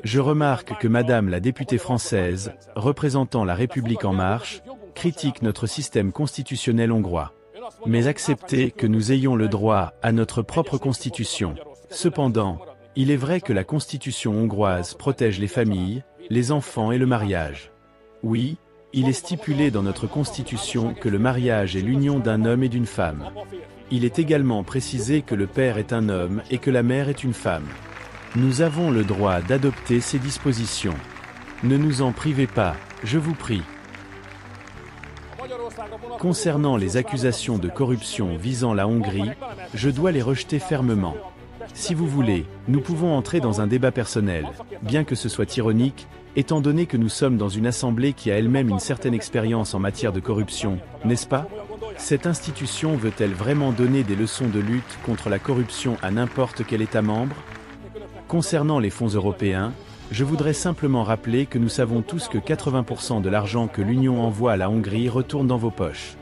Je remarque que Madame la députée française, représentant la République en marche, critique notre système constitutionnel hongrois. Mais acceptez que nous ayons le droit à notre propre constitution. Cependant, il est vrai que la constitution hongroise protège les familles, les enfants et le mariage. Oui, il est stipulé dans notre constitution que le mariage est l'union d'un homme et d'une femme. Il est également précisé que le père est un homme et que la mère est une femme. Nous avons le droit d'adopter ces dispositions. Ne nous en privez pas, je vous prie. Concernant les accusations de corruption visant la Hongrie, je dois les rejeter fermement. Si vous voulez, nous pouvons entrer dans un débat personnel, bien que ce soit ironique, étant donné que nous sommes dans une assemblée qui a elle-même une certaine expérience en matière de corruption, n'est-ce pas? Cette institution veut-elle vraiment donner des leçons de lutte contre la corruption à n'importe quel État membre? Concernant les fonds européens, je voudrais simplement rappeler que nous savons tous que 80% de l'argent que l'Union envoie à la Hongrie retourne dans vos poches.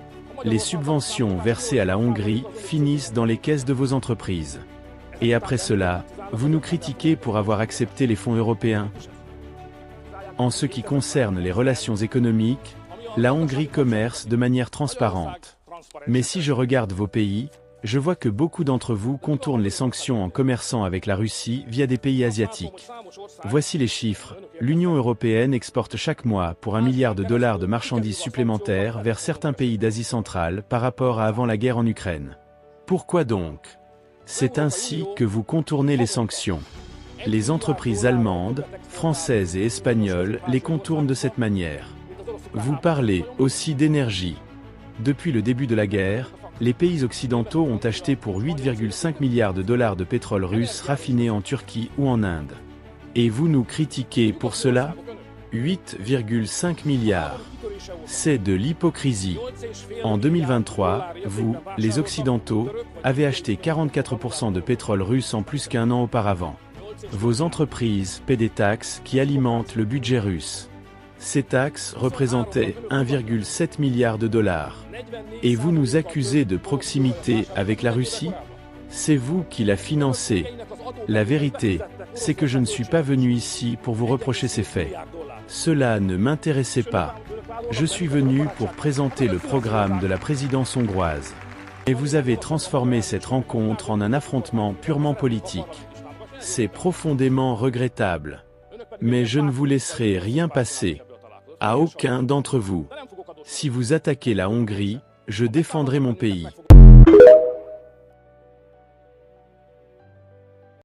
Les subventions versées à la Hongrie finissent dans les caisses de vos entreprises. Et après cela, vous nous critiquez pour avoir accepté les fonds européens. En ce qui concerne les relations économiques, la Hongrie commerce de manière transparente. Mais si je regarde vos pays, je vois que beaucoup d'entre vous contournent les sanctions en commerçant avec la Russie via des pays asiatiques. Voici les chiffres. L'Union européenne exporte chaque mois pour $1 milliard de marchandises supplémentaires vers certains pays d'Asie centrale par rapport à avant la guerre en Ukraine. Pourquoi donc? C'est ainsi que vous contournez les sanctions. Les entreprises allemandes, françaises et espagnoles les contournent de cette manière. Vous parlez aussi d'énergie. Depuis le début de la guerre, les pays occidentaux ont acheté pour $8,5 milliards de pétrole russe raffiné en Turquie ou en Inde. Et vous nous critiquez pour cela? 8,5 milliards. C'est de l'hypocrisie. En 2023, vous, les Occidentaux, avez acheté 44% de pétrole russe en plus qu'un an auparavant. Vos entreprises paient des taxes qui alimentent le budget russe. Ces taxes représentaient 1,7 milliard de dollars. Et vous nous accusez de proximité avec la Russie? C'est vous qui la financez. La vérité, c'est que je ne suis pas venu ici pour vous reprocher ces faits. Cela ne m'intéressait pas. Je suis venu pour présenter le programme de la présidence hongroise. Et vous avez transformé cette rencontre en un affrontement purement politique. C'est profondément regrettable. Mais je ne vous laisserai rien passer. À aucun d'entre vous. Si vous attaquez la Hongrie, je défendrai mon pays.